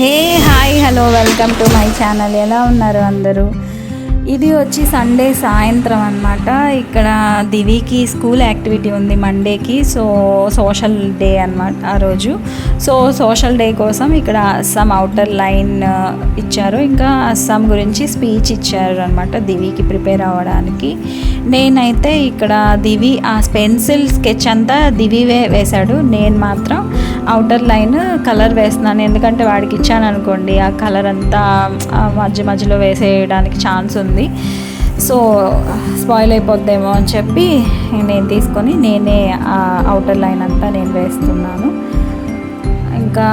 Hey hi hello welcome to my channel. ఎలా ఉన్నారు అందరూ? ఇది వచ్చి సండే సాయంత్రం అన్నమాట. ఇక్కడ దివికి స్కూల్ యాక్టివిటీ ఉంది మండేకి. సో సోషల్ డే అన్నమాట ఆ రోజు. సో సోషల్ డే కోసం ఇక్కడ అస్సాం అవుటర్ లైన్ ఇచ్చారు, ఇంకా అస్సాం గురించి స్పీచ్ ఇచ్చారు అనమాట దివికి ప్రిపేర్ అవ్వడానికి. నేనైతే ఇక్కడ దివి ఆ పెన్సిల్ స్కెచ్ అంతా దివివే వేశాడు, నేను మాత్రం అవుటర్ లైన్ కలర్ వేస్తున్నాను. ఎందుకంటే వాడికి ఇచ్చాను అనుకోండి ఆ కలర్ అంతా మధ్యలో వేసేయడానికి ఛాన్స్ ఉంది, సో స్పాయిల్ అయిపోద్దేమో అని చెప్పి నేను తీసుకొని నేనే ఆ అవుటర్ లైన్ అంతా నేను వేస్తున్నాను. ఇంకా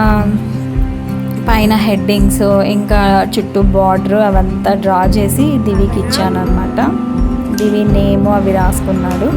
పైన హెడ్డింగ్స్ ఇంకా చుట్టూ బార్డర్ అవంతా డ్రా చేసి దివికి ఇచ్చాను అనమాట. దివి నేమ్ అవి రాసుకున్నాడు.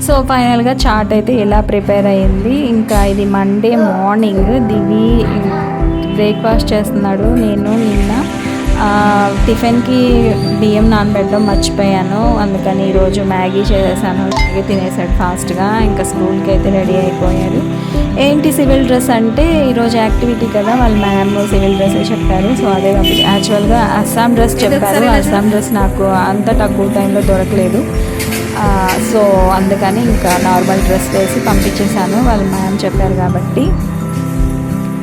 సో ఫైనల్గా చార్ట్ అయితే ఇలా ప్రిపేర్ అయ్యింది. ఇంకా ఇది మండే మార్నింగ్ దివి బ్రేక్ఫాస్ట్ చేస్తున్నాడు. నేను నిన్న టిఫిన్కి బియ్యం నానబెట్టడం మర్చిపోయాను, అందుకని ఈరోజు మ్యాగీ చేసేసాను. మ్యాగీ తినేసాడు ఫాస్ట్గా. ఇంకా స్కూల్కి అయితే రెడీ అయిపోయాడు. ఏంటి సివిల్ డ్రెస్ అంటే ఈరోజు యాక్టివిటీ కదా, వాళ్ళ మ్యామ్ సివిల్ డ్రెస్ చెప్పారు, సో అదే యాక్చువల్గా అస్సాం డ్రెస్ చెప్పారు. అస్సాం డ్రెస్ నాకు అంత తక్కువ టైంలో దొరకలేదు, సో అందుకని ఇంకా నార్మల్ డ్రెస్ వేసి పంపించేశాను. వాళ్ళ మ్యామ్ చెప్పారు కాబట్టి.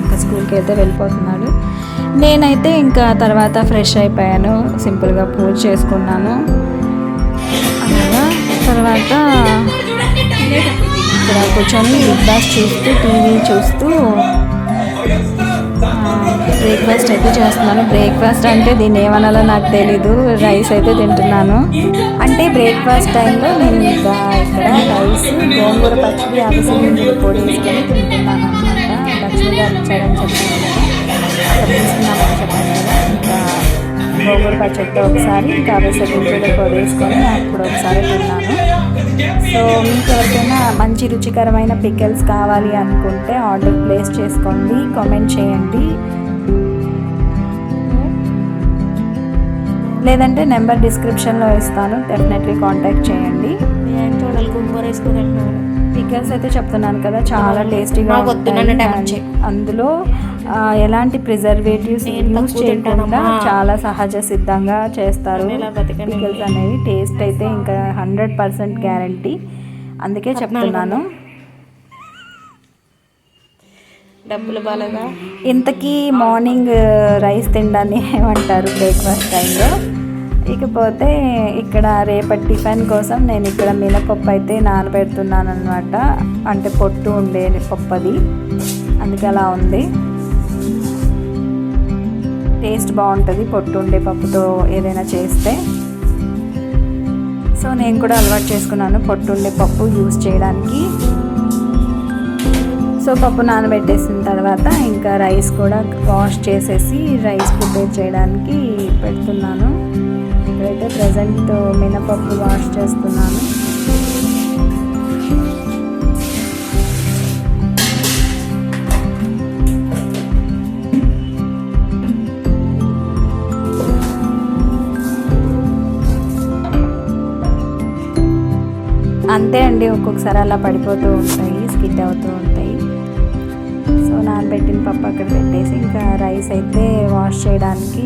ఇంకా స్కూల్కి అయితే వెళ్ళిపోతున్నాడు. నేనైతే ఇంకా తర్వాత ఫ్రెష్ అయిపోయాను, సింపుల్గా పూజ చేసుకున్నాను. అలాగా తర్వాత ఇక్కడ కూర్చొని బిగ్ బాస్ చూస్తూ టీవీ చూస్తూ బ్రేక్ఫాస్ట్ అయితే చేస్తున్నాను. బ్రేక్ఫాస్ట్ అంటే దీన్ని ఏమనాలో నాకు తెలీదు. రైస్ అయితే తింటున్నాను. అంటే బ్రేక్ఫాస్ట్ టైంలో నేను ఇంకా ఇక్కడ రైస్ గోంగూర పచ్చడి అవిసె గింజలు పొడి వేసుకొని తింటున్నాను అనమాట. లక్ష్మి గారు ఇచ్చారని చెప్పాను కదా, అక్కడ తీసుకున్నామని చెప్పాను కదా. ఇంకా గోంగూర పచ్చడితో ఒకసారి, ఇంకా అవిసె గింజలు పొడి వేసుకొని అప్పుడు ఒకసారి తిన్నాను. సో మీకు ఎవరికైనా మంచి రుచికరమైన పికిల్స్ కావాలి అనుకుంటే ఆర్డర్ ప్లేస్ చేసుకోండి, కామెంట్ చేయండి, లేదంటే నెంబర్ డిస్క్రిప్షన్లో ఇస్తాను, డెఫినెట్లీ కాంటాక్ట్ చేయండి. పికిల్స్ అయితే చెప్తున్నాను కదా, చాలా టేస్టీగా ఉంటాయి. అందులో ఎలాంటి ప్రిజర్వేటివ్స్ యూజ్ చేయకుండా చాలా సహజ సిద్ధంగా చేస్తారు పికిల్స్ అనేవి. టేస్ట్ అయితే ఇంకా 100% గ్యారంటీ, అందుకే చెప్తున్నాను. డబ్బులు బాగా. ఇంతకీ మార్నింగ్ రైస్ తినడాన్ని ఏమంటారు బ్రేక్ఫాస్ట్ టైంలో? ఇకపోతే ఇక్కడ రేపటి టిఫిన్ కోసం నేను ఇక్కడ మినపప్పు అయితే నానబెడుతున్నాను అనమాట. అంటే పొట్టు ఉండే పప్పు అది, అందుకే అలా ఉంది. టేస్ట్ బాగుంటుంది పొట్టు ఉండే పప్పుతో ఏదైనా చేస్తే. సో నేను కూడా అలవాటు చేసుకున్నాను పొట్టు ఉండే పప్పు యూజ్ చేయడానికి. సో పప్పు నానబెట్టేసిన తర్వాత ఇంకా రైస్ కూడా వాష్ చేసేసి రైస్ ప్రిపేర్ చేయడానికి పెడుతున్నాను. ఇక్కడైతే ప్రజెంట్ మినపప్పు వాష్ చేస్తున్నాను. అంతే అండి, ఒక్కొక్కసారి అలా పడిపోతూ ఉంటాయి, స్కిడ్ అవుతూ ఉంటాయి. సో నానబెట్టిన పప్పు అక్కడ పెట్టేసి ఇంకా రైస్ అయితే వాష్ చేయడానికి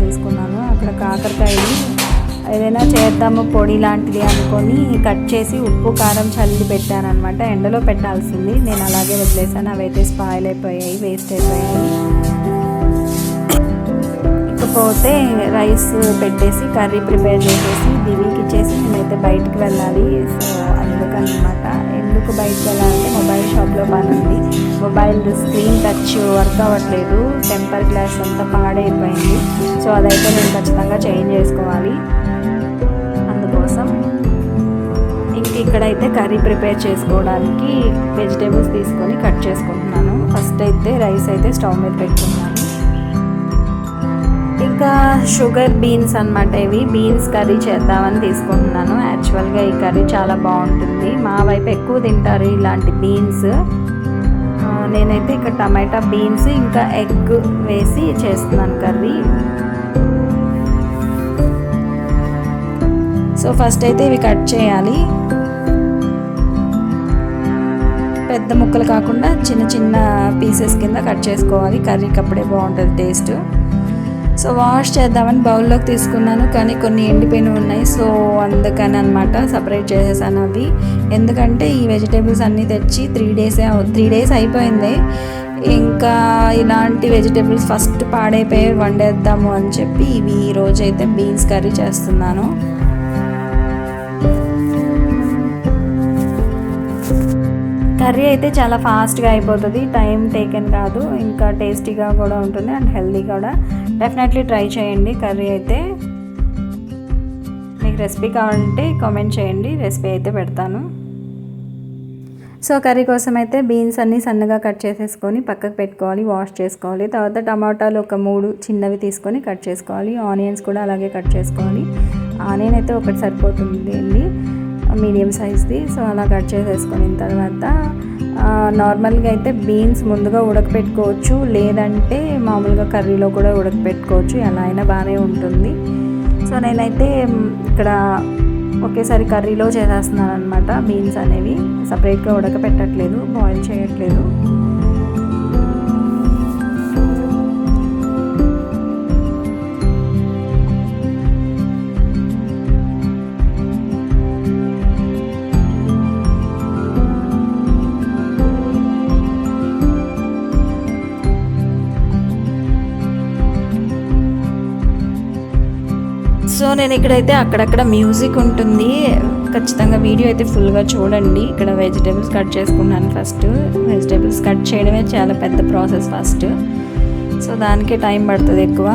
తీసుకున్నాను. అక్కడ కాకరకాయలు ఏదైనా చేద్దాము పొడి లాంటిది అనుకొని కట్ చేసి ఉప్పు కారం చల్లి పెట్టాను అనమాట. ఎండలో పెట్టాల్సింది, నేను అలాగే వదిలేసాను. అవైతే స్పాయిల్ అయిపోయాయి, వేస్ట్ అయిపోయాయి. ఇకపోతే రైస్ పెట్టేసి కర్రీ ప్రిపేర్ చేసేసి దివికి ఇచ్చేసి నేనైతే బయటికి వెళ్ళాలి. సో అందుకనమాట. ఎందుకు బయటకు వెళ్ళాలంటే మొబైల్ షాప్లో పని ఉంది. మొబైల్ స్క్రీన్ టచ్ వర్క్ అవ్వట్లేదు, టెంపర్ గ్లాస్ అంతా పాడైపోయింది. సో అదైతే నేను ఖచ్చితంగా చేంజ్ చేసుకోవాలి. అందుకోసం ఇంక ఇక్కడైతే కర్రీ ప్రిపేర్ చేసుకోవడానికి వెజిటేబుల్స్ తీసుకొని కట్ చేసుకుంటున్నాను. ఫస్ట్ అయితే రైస్ అయితే స్టవ్ మీద పెట్టుకున్నాను. ఇంకా షుగర్ బీన్స్ అన్నమాట. ఇవి బీన్స్ కర్రీ చేద్దామని తీసుకుంటున్నాను. యాక్చువల్గా ఈ కర్రీ చాలా బాగుంటుంది, మా వైపు ఎక్కువ తింటారు ఇలాంటి బీన్స్. నేనైతే ఇక్కడ టమాటా బీన్స్ ఇంకా ఎగ్ వేసి చేస్తున్నాను కర్రీ. సో ఫస్ట్ అయితే ఇవి కట్ చేయాలి, పెద్ద ముక్కలు కాకుండా చిన్న చిన్న పీసెస్ కింద కట్ చేసుకోవాలి. కర్రీకి అప్పుడే బాగుంటుంది టేస్ట్. సో వాష్ చేద్దామని బౌల్లోకి తీసుకున్నాను, కానీ కొన్ని ఎండిపోయినవి ఉన్నాయి. సో అందుకని అనమాట సపరేట్ చేసేసాను అవి. ఎందుకంటే ఈ వెజిటేబుల్స్ అన్నీ తెచ్చి 3 డేస్ అయిపోయింది. ఇంకా ఇలాంటి వెజిటేబుల్స్ ఫస్ట్ పాడైపోయి వండేద్దాము అని చెప్పి ఇవి ఈరోజు అయితే బీన్స్ కర్రీ చేస్తున్నాను. కర్రీ అయితే చాలా ఫాస్ట్గా అయిపోతుంది, టైం టేకెన్ కాదు, ఇంకా టేస్టీగా కూడా ఉంటుంది అండ్ హెల్దీ కూడా. డెఫినెట్లీ ట్రై చేయండి కర్రీ అయితే. మీకు రెసిపీ కావాలంటే కామెంట్ చేయండి, రెసిపీ అయితే పెడతాను. సో కర్రీ కోసం అయితే బీన్స్ అన్నీ సన్నగా కట్ చేసేసుకొని పక్కకు పెట్టుకోవాలి, వాష్ చేసుకోవాలి. తర్వాత టమాటాలు ఒక 3 చిన్నవి తీసుకొని కట్ చేసుకోవాలి. ఆనియన్స్ కూడా అలాగే కట్ చేసుకోవాలి. ఆనియన్ అయితే ఒకటి సరిపోతుంది అండి, మీడియం సైజ్ది. సో అలా కట్ చేసేసుకున్న తర్వాత నార్మల్గా అయితే బీన్స్ ముందుగా ఉడకపెట్టుకోవచ్చు, లేదంటే మామూలుగా కర్రీలో కూడా ఉడకపెట్టుకోవచ్చు, ఎలా అయినా బాగానే ఉంటుంది. సో నేనైతే ఇక్కడ ఒకేసారి కర్రీలో చేసేస్తున్నాను అనమాట. బీన్స్ అనేవి సపరేట్గా ఉడకపెట్టట్లేదు, బాయిల్ చేయట్లేదు. సో నేను ఇక్కడైతే అక్కడక్కడ మ్యూజిక్ ఉంటుంది, ఖచ్చితంగా వీడియో అయితే ఫుల్గా చూడండి. ఇక్కడ వెజిటేబుల్స్ కట్ చేసుకున్నాను. ఫస్ట్ వెజిటేబుల్స్ కట్ చేయడమే చాలా పెద్ద ప్రాసెస్ ఫస్ట్, సో దానికే టైం పడుతుంది ఎక్కువ.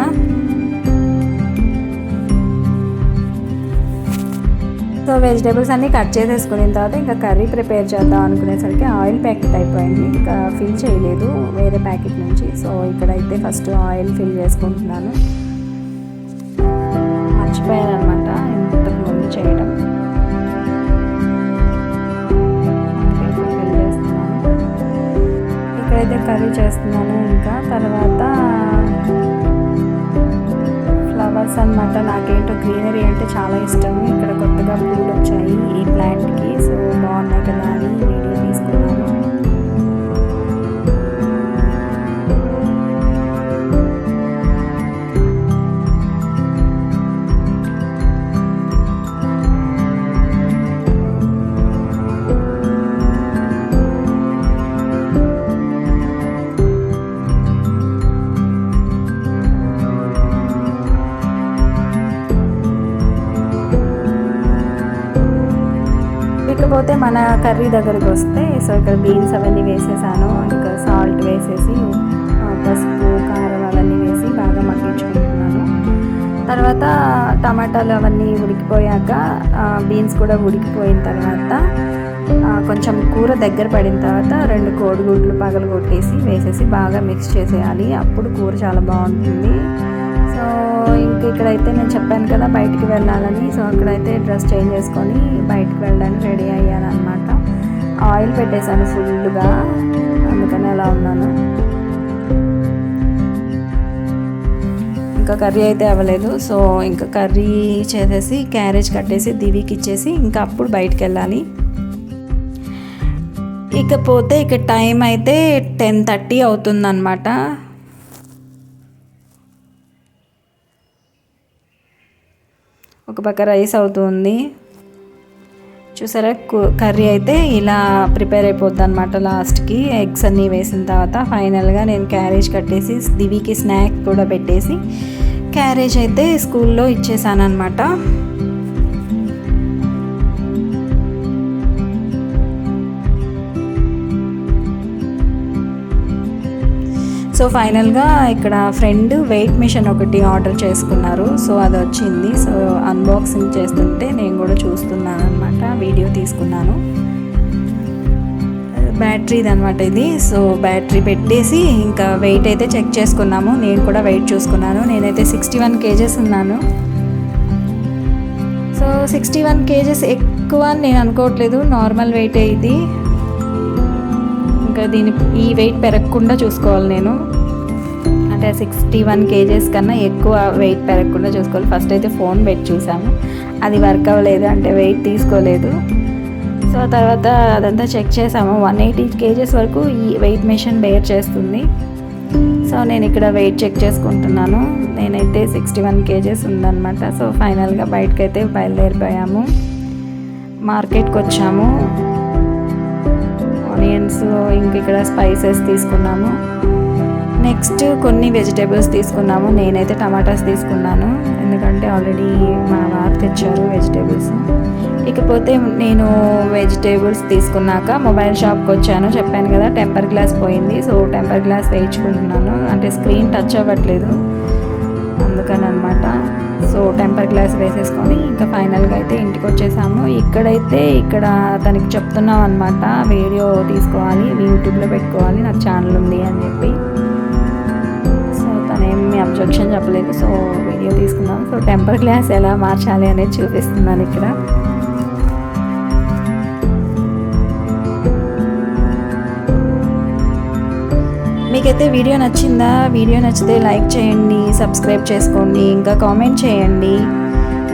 సో వెజిటేబుల్స్ అన్నీ కట్ చేసేసుకున్న తర్వాత ఇంకా కర్రీ ప్రిపేర్ చేద్దాం అనుకునేసరికి ఆయిల్ ప్యాకెట్ అయిపోయింది, ఇంకా ఫిల్ చేయలేదు వేరే ప్యాకెట్ నుంచి. సో ఇక్కడైతే ఫస్ట్ ఆయిల్ ఫిల్ చేసుకుంటున్నాను. మర్చిపోయాను అనమాట ఇంతకు ముందు చేయడం. ఇక్కడైతే కర్రీ చేస్తున్నాను. ఇంకా తర్వాత ఫ్లవర్స్ అన్నమాట. నాకేంటో గ్రీనరీ అంటే చాలా ఇష్టం. ఇక్కడ కొత్తగా పూలు వచ్చాయి ఈ ప్లాంట్కి, సో బాగున్నాయి కదా అని వీడియో తీసుకున్నాను. ఇకపోతే మన కర్రీ దగ్గరికి వస్తే, సో ఇక్కడ బీన్స్ అవన్నీ వేసేసాను. ఇంకా సాల్ట్ వేసేసి పసుపు కారం అవన్నీ వేసి బాగా మగ్గించుకుంటున్నాను. తర్వాత టమాటాలు అవన్నీ ఉడికిపోయాక బీన్స్ కూడా ఉడికిపోయిన తర్వాత కొంచెం కూర దగ్గర పడిన తర్వాత 2 కోడిగుడ్లు పగలు కొట్టేసి వేసేసి బాగా మిక్స్ చేసేయాలి, అప్పుడు కూర చాలా బాగుంటుంది. సో ఇంక ఇక్కడైతే నేను చెప్పాను కదా బయటికి వెళ్ళాలని, సో అక్కడైతే డ్రెస్ చేంజ్ చేసుకొని బయటికి వెళ్ళడానికి రెడీ అయ్యాను అనమాట. ఆయిల్ పెట్టేశాను ఫుల్గా, అందుకని అలా ఉన్నాను. ఇంకా కర్రీ అయితే అవ్వలేదు. సో ఇంకా కర్రీ చేసేసి క్యారేజ్ కట్టేసి దివికి ఇచ్చేసి ఇంకా అప్పుడు బయటికి వెళ్ళాలి. ఇకపోతే ఇక టైం అయితే 10:30 అవుతుందన్నమాట. ఒక పక్క రైస్ అవుతుంది చూసారా. కర్రీ అయితే ఇలా ప్రిపేర్ అయిపోద్ది అనమాట. లాస్ట్కి ఎగ్స్ అన్నీ వేసిన తర్వాత ఫైనల్గా నేను క్యారేజ్ కట్టేసి దివికి స్నాక్ కూడా పెట్టేసి క్యారేజ్ అయితే స్కూల్లో ఇచ్చేసాను అనమాట. సో ఫైనల్గా ఇక్కడ ఫ్రెండ్ వెయిట్ మిషన్ ఒకటి ఆర్డర్ చేసుకున్నారు. సో అది వచ్చింది. సో అన్బాక్సింగ్ చేస్తుంటే నేను కూడా చూస్తున్నాను అనమాట, వీడియో తీసుకున్నాను. బ్యాటరీది అనమాట ఇది. సో బ్యాటరీ పెట్టేసి ఇంకా వెయిట్ అయితే చెక్ చేసుకున్నాము. నేను కూడా వెయిట్ చూసుకున్నాను. నేనైతే 61 kgs ఉన్నాను. సో 61 kgs ఎక్కువ అని నేను అనుకోవట్లేదు, నార్మల్ వెయిటే ఇది. ఇంకా ఈ వెయిట్ పెరగకుండా చూసుకోవాలి నేను, అంటే 61 kgs కన్నా ఎక్కువ వెయిట్ పెరగకుండా చూసుకోవాలి. ఫస్ట్ అయితే ఫోన్ పెట్టి చూసాము, అది వర్క్ అవ్వలేదు, అంటే వెయిట్ తీసుకోలేదు. సో తర్వాత అదంతా చెక్ చేసాము. 180 kgs వరకు ఈ వెయిట్ మెషిన్ బేర్ చేస్తుంది. సో నేను ఇక్కడ వెయిట్ చెక్ చేసుకుంటున్నాను. నేనైతే 61 kgs ఉందన్నమాట. సో ఫైనల్గా బయటకైతే బయలుదేరిపోయాము. మార్కెట్కి వచ్చాము. ఆనియన్స్, ఇంక ఇక్కడ స్పైసెస్ తీసుకున్నాము. నెక్స్ట్ కొన్ని వెజిటేబుల్స్ తీసుకున్నాము. నేనైతే టమాటాస్ తీసుకున్నాను, ఎందుకంటే ఆల్రెడీ మా వారు తెచ్చారు వెజిటేబుల్స్. ఇకపోతే నేను వెజిటేబుల్స్ తీసుకున్నాక మొబైల్ షాప్కి వచ్చాను. చెప్పాను కదా టెంపర్ గ్లాస్ పోయింది. సో టెంపర్ గ్లాస్ వేయించుకుంటున్నాను, అంటే స్క్రీన్ టచ్ అవ్వట్లేదు అందుకని అనమాట. సో టెంపర్ గ్లాస్ వేసేసుకొని ఇంకా ఫైనల్గా అయితే ఇంటికి వచ్చేసాము. ఇక్కడ తనకి చెప్తున్నాం అనమాట, వీడియో తీసుకోవాలి, యూట్యూబ్లో పెట్టుకోవాలి, నాకు ఛానల్ ఉంది అని చెప్పి. సో తనేమి అబ్జెక్షన్ చెప్పలేదు. సో వీడియో తీసుకున్నాం. సో టెంపర్ గ్లాస్ ఎలా మార్చాలి అనేది చూపిస్తున్నాను ఇక్కడ. మీకైతే వీడియో నచ్చిందా? వీడియో నచ్చితే లైక్ చేయండి, సబ్స్క్రైబ్ చేసుకోండి, ఇంకా కామెంట్ చేయండి.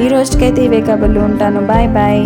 ఈ రోజుకైతే ఇవే కబుర్లు. ఉంటాను. Bye bye.